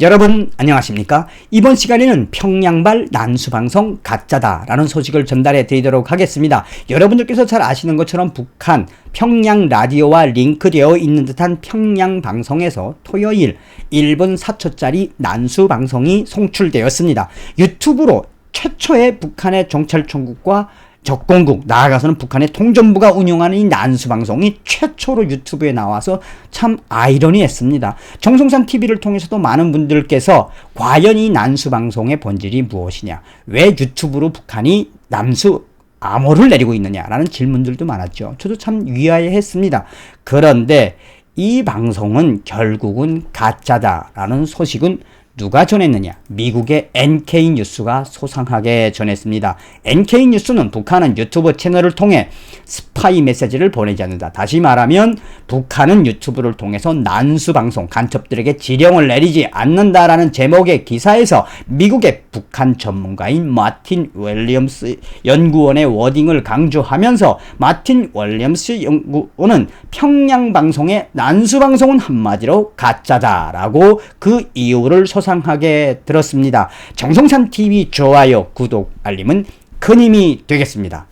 여러분 안녕하십니까? 이번 시간에는 평양발 난수방송 가짜다 라는 소식을 전달해 드리도록 하겠습니다. 여러분들께서 잘 아시는 것처럼 북한 평양 라디오와 링크되어 있는 듯한 평양방송에서 토요일 1분 4초짜리 난수방송이 송출되었습니다. 유튜브로 최초의 북한의 정찰총국과 적공국, 나아가서는 북한의 통전부가 운영하는 이 난수방송이 최초로 유튜브에 나와서 참 아이러니했습니다. 정성산 TV를 통해서도 많은 분들께서 과연 이 난수방송의 본질이 무엇이냐, 왜 유튜브로 북한이 남수 암호를 내리고 있느냐라는 질문들도 많았죠. 저도 참 위화했습니다. 그런데 이 방송은 결국은 가짜다라는 소식은 누가 전했느냐? 미국의 NK뉴스가 소상하게 전했습니다. NK뉴스는 북한은 유튜브 채널을 통해 스파이 메시지를 보내지 않는다. 다시 말하면 북한은 유튜브를 통해서 난수방송, 간첩들에게 지령을 내리지 않는다라는 제목의 기사에서 미국의 북한 전문가인 마틴 윌리엄스 연구원의 워딩을 강조하면서 마틴 윌리엄스 연구원은 평양방송의 난수방송은 한마디로 가짜다라고 그 이유를 소상하게 들었습니다. 정성산 TV 좋아요, 구독, 알림은 큰 힘이 되겠습니다.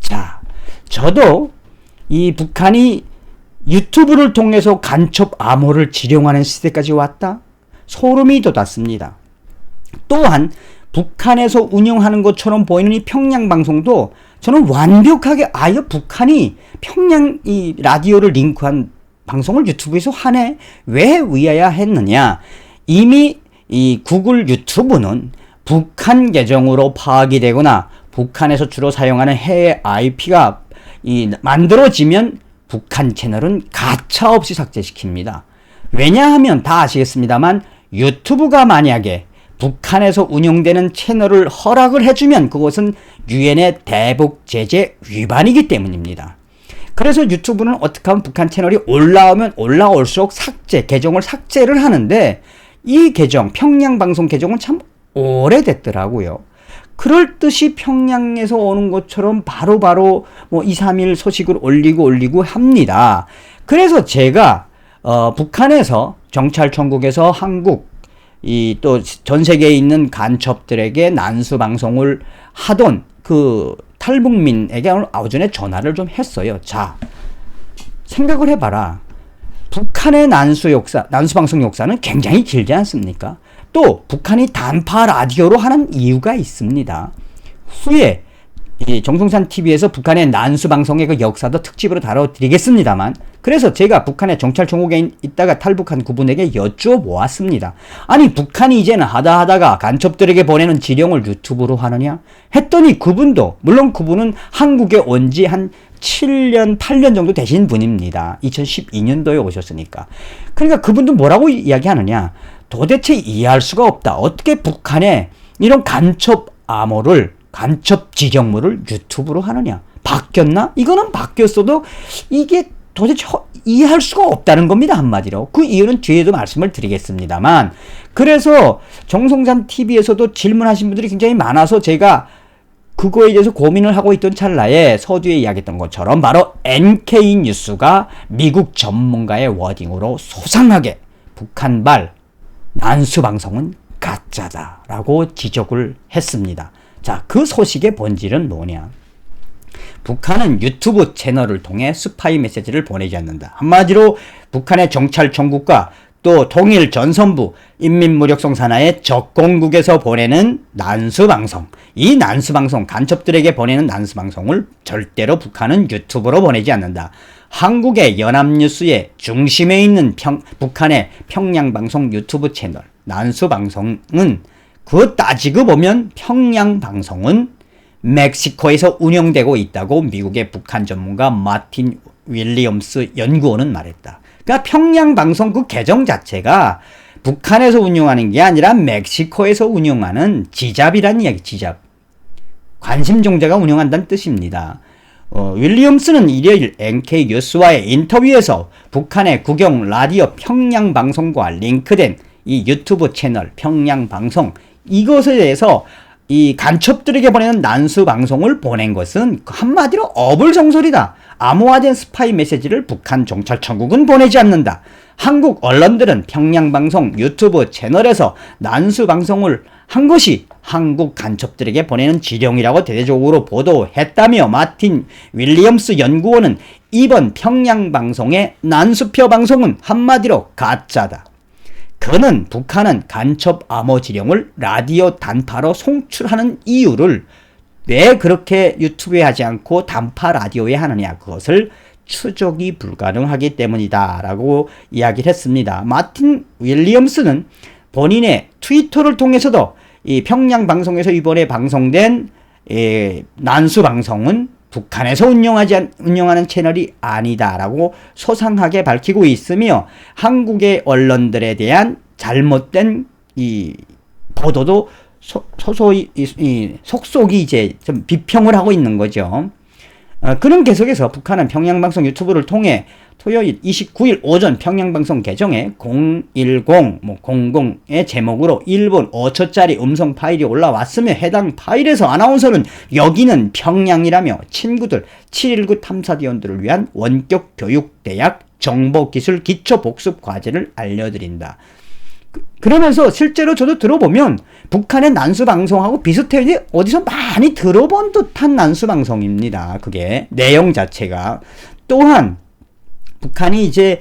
자, 저도 이 북한이 유튜브를 통해서 간첩 암호를 지령하는 시대까지 왔다? 소름이 돋았습니다. 또한 북한에서 운영하는 것처럼 보이는 이 평양방송도 저는 완벽하게 아예 북한이 평양 이 라디오를 링크한 방송을 유튜브에서 하네? 왜 위해야 했느냐? 이미 이 구글 유튜브는 북한 계정으로 파악이 되거나 북한에서 주로 사용하는 해외 IP가 만들어지면 북한 채널은 가차 없이 삭제시킵니다. 왜냐하면 다 아시겠습니다만 유튜브가 만약에 북한에서 운영되는 채널을 허락을 해주면 그것은 유엔의 대북 제재 위반이기 때문입니다. 그래서 유튜브는 어떻게 하면 북한 채널이 올라오면 올라올수록 계정을 삭제를 하는데 이 계정, 평양방송 계정은 참 오래됐더라고요. 그럴 듯이 평양에서 오는 것처럼 바로바로 2, 3일 소식을 올리고 합니다. 그래서 제가 북한에서 정찰총국에서 한국 또 전 세계에 있는 간첩들에게 난수방송을 하던 그 탈북민에게 오늘 오전에 전화를 좀 했어요. 자, 생각을 해봐라. 북한의 난수방송 역사는 굉장히 길지 않습니까? 또 북한이 단파 라디오로 하는 이유가 있습니다. 후에 이 정성산 TV에서 북한의 난수방송의 그 역사도 특집으로 다뤄드리겠습니다만, 그래서 제가 북한의 정찰총국에 있다가 탈북한 그분에게 여쭤보았습니다. 아니, 북한이 이제는 하다가 간첩들에게 보내는 지령을 유튜브로 하느냐? 했더니 그분도, 물론 그분은 한국에 온 지 한 7년, 8년 정도 되신 분입니다. 2012년도에 오셨으니까. 그러니까 그분도 뭐라고 이야기하느냐? 도대체 이해할 수가 없다. 어떻게 북한에 이런 간첩 암호를, 간첩 지령물을 유튜브로 하느냐? 바뀌었나? 이거는 바뀌었어도 이게 도대체 이해할 수가 없다는 겁니다. 한마디로. 그 이유는 뒤에도 말씀을 드리겠습니다만, 그래서 정성산 TV에서도 질문하신 분들이 굉장히 많아서 제가 그거에 대해서 고민을 하고 있던 찰나에 서두에 이야기했던 것처럼 바로 NK뉴스가 미국 전문가의 워딩으로 소상하게 북한발 난수방송은 가짜다라고 지적을 했습니다. 자, 그 소식의 본질은 뭐냐? 북한은 유튜브 채널을 통해 스파이 메시지를 보내지 않는다. 한마디로 북한의 정찰총국과 또 통일 전선부 인민무력성 산하의 적공국에서 보내는 난수방송, 이 난수방송, 간첩들에게 보내는 난수방송을 절대로 북한은 유튜브로 보내지 않는다. 한국의 연합뉴스의 중심에 있는 북한의 평양방송 유튜브 채널 난수방송은 그거 따지고 보면 평양방송은 멕시코에서 운영되고 있다고 미국의 북한 전문가 마틴 윌리엄스 연구원은 말했다. 그러니까 평양방송 그 계정 자체가 북한에서 운영하는 게 아니라 멕시코에서 운영하는 지잡이라는 이야기, 지잡. 관심종자가 운영한다는 뜻입니다. 윌리엄스는 일요일 NK뉴스와의 인터뷰에서 북한의 국영 라디오 평양방송과 링크된 이 유튜브 채널 평양방송, 이것에 대해서 이 간첩들에게 보내는 난수 방송을 보낸 것은 한마디로 어불성설이다. 암호화된 스파이 메시지를 북한 정찰청국은 보내지 않는다. 한국 언론들은 평양방송 유튜브 채널에서 난수 방송을 한 것이 한국 간첩들에게 보내는 지령이라고 대대적으로 보도했다며 마틴 윌리엄스 연구원은 이번 평양방송의 난수표 방송은 한마디로 가짜다. 그는 북한은 간첩 암호 지령을 라디오 단파로 송출하는 이유를 왜 그렇게 유튜브에 하지 않고 단파 라디오에 하느냐, 그것을 추적이 불가능하기 때문이다 라고 이야기를 했습니다. 마틴 윌리엄스는 본인의 트위터를 통해서도 이 평양방송에서 이번에 방송된 난수 방송은 북한에서 운영하는 채널이 아니다라고 소상하게 밝히고 있으며, 한국의 언론들에 대한 잘못된 이 보도도 소소히 속속이 이제 좀 비평을 하고 있는 거죠. 그는 계속해서 북한은 평양방송 유튜브를 통해 토요일 29일 오전 평양방송 계정에 010의 제목으로 1분 5초짜리 음성 파일이 올라왔으며, 해당 파일에서 아나운서는 여기는 평양이라며 친구들 719 탐사대원들을 위한 원격 교육대학 정보기술 기초복습 과제를 알려드린다. 그러면서 실제로 저도 들어보면 북한의 난수방송하고 비슷해요. 어디서 많이 들어본 듯한 난수방송입니다. 그게 내용 자체가. 또한 북한이 이제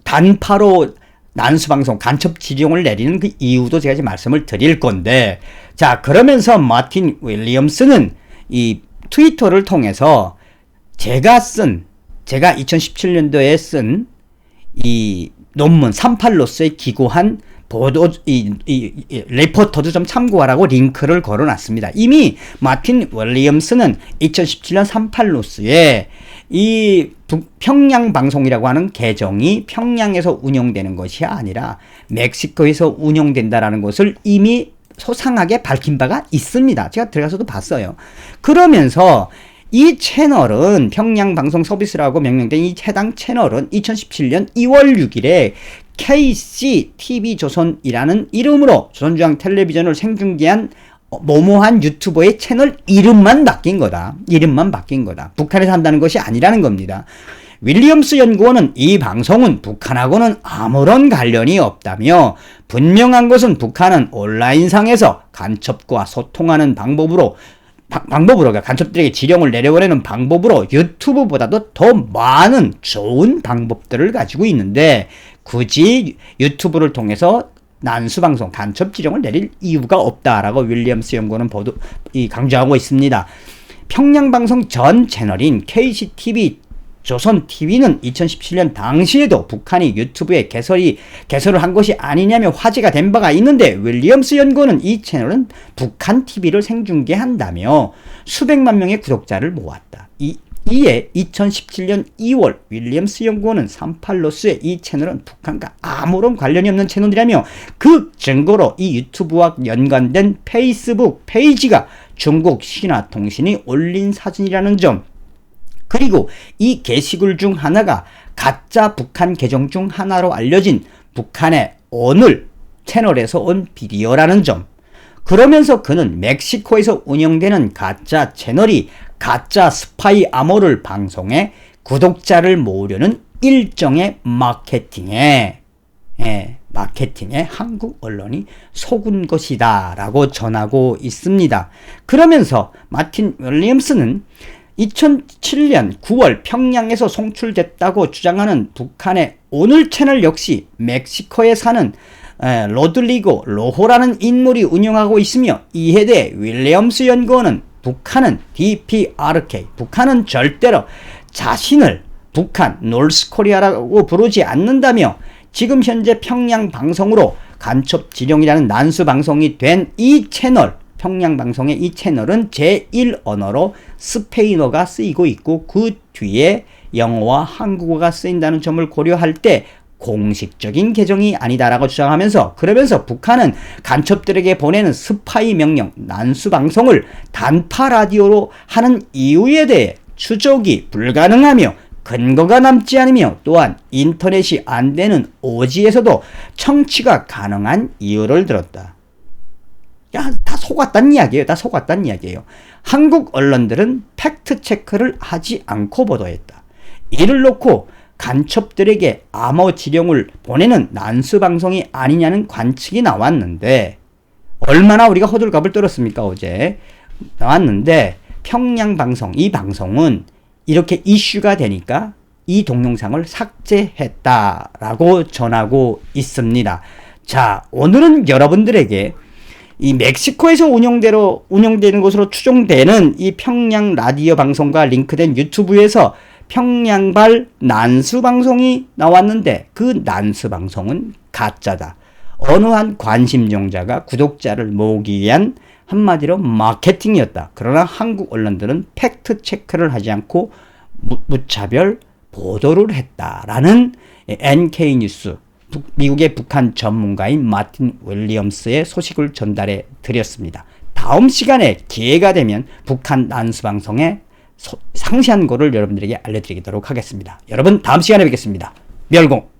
단파로 난수방송 간첩 지령을 내리는 그 이유도 제가 이제 말씀을 드릴 건데, 자, 그러면서 마틴 윌리엄스는 이 트위터를 통해서 제가 2017년도에 쓴 이 논문 38로스에 기고한 보도 레포터도 좀 참고하라고 링크를 걸어놨습니다. 이미 마틴 윌리엄스는 2017년 38로스에 이 평양방송이라고 하는 계정이 평양에서 운영되는 것이 아니라 멕시코에서 운영된다라는 것을 이미 소상하게 밝힌 바가 있습니다. 제가 들어가서도 봤어요. 그러면서 이 채널은 평양방송 서비스라고 명명된 이 해당 채널은 2017년 2월 6일에 KCTV조선이라는 이름으로 조선중앙 텔레비전을 생중계한 모모한 유튜버의 채널 이름만 바뀐 거다. 이름만 바뀐 거다. 북한에서 한다는 것이 아니라는 겁니다. 윌리엄스 연구원은 이 방송은 북한하고는 아무런 관련이 없다며, 분명한 것은 북한은 온라인상에서 간첩과 소통하는 방법으로 간첩들에게 지령을 내려보내는 방법으로 유튜브보다도 더 많은 좋은 방법들을 가지고 있는데, 굳이 유튜브를 통해서 난수방송 간첩 지령을 내릴 이유가 없다라고 윌리엄스 연구원은 강조하고 있습니다. 평양방송 전 채널인 KCTV 조선TV는 2017년 당시에도 북한이 유튜브에 개설을 한 것이 아니냐며 화제가 된 바가 있는데, 윌리엄스 연구원은 이 채널은 북한 TV를 생중계한다며 수백만 명의 구독자를 모았다. 이에 2017년 2월 윌리엄스 연구원은 38로스의 이 채널은 북한과 아무런 관련이 없는 채널이라며, 그 증거로 이 유튜브와 연관된 페이스북 페이지가 중국 신화통신이 올린 사진이라는 점, 그리고 이 게시글 중 하나가 가짜 북한 계정 중 하나로 알려진 북한의 오늘 채널에서 온 비디오라는 점, 그러면서 그는 멕시코에서 운영되는 가짜 채널이 가짜 스파이 암호를 방송해 구독자를 모으려는 일정의 마케팅에 한국 언론이 속은 것이다 라고 전하고 있습니다. 그러면서 마틴 윌리엄스는 2007년 9월 평양에서 송출됐다고 주장하는 북한의 오늘 채널 역시 멕시코에 사는 로드리고 로호라는 인물이 운영하고 있으며, 이에 대해 윌리엄스 연구원은 북한은 DPRK, 북한은 절대로 자신을 북한 노스코리아라고 부르지 않는다며, 지금 현재 평양방송으로 간첩 지령이라는 난수 방송이 된 이 채널, 평양방송의 이 채널은 제1언어로 스페인어가 쓰이고 있고 그 뒤에 영어와 한국어가 쓰인다는 점을 고려할 때 공식적인 계정이 아니다라고 주장하면서, 그러면서 북한은 간첩들에게 보내는 스파이 명령, 난수 방송을 단파 라디오로 하는 이유에 대해 추적이 불가능하며 근거가 남지 않으며, 또한 인터넷이 안 되는 오지에서도 청취가 가능한 이유를 들었다. 야, 다 속았단 이야기예요. 다 속았단 이야기예요. 한국 언론들은 팩트 체크를 하지 않고 보도했다. 이를 놓고 간첩들에게 암호 지령을 보내는 난수 방송이 아니냐는 관측이 나왔는데, 얼마나 우리가 호들갑을 떨었습니까? 어제 나왔는데, 평양 방송, 이 방송은 이렇게 이슈가 되니까 이 동영상을 삭제했다라고 전하고 있습니다. 자, 오늘은 여러분들에게 이 멕시코에서 운영되는 것으로 추정되는 이 평양 라디오 방송과 링크된 유튜브에서 평양발 난수 방송이 나왔는데, 그 난수 방송은 가짜다. 어느 한 관심종자가 구독자를 모으기 위한 한마디로 마케팅이었다. 그러나 한국 언론들은 팩트 체크를 하지 않고 무차별 보도를 했다라는 NK뉴스, 미국의 북한 전문가인 마틴 윌리엄스의 소식을 전달해 드렸습니다. 다음 시간에 기회가 되면 북한 난수 방송의 상세한 거를 여러분들에게 알려드리도록 하겠습니다. 여러분, 다음 시간에 뵙겠습니다. 멸공!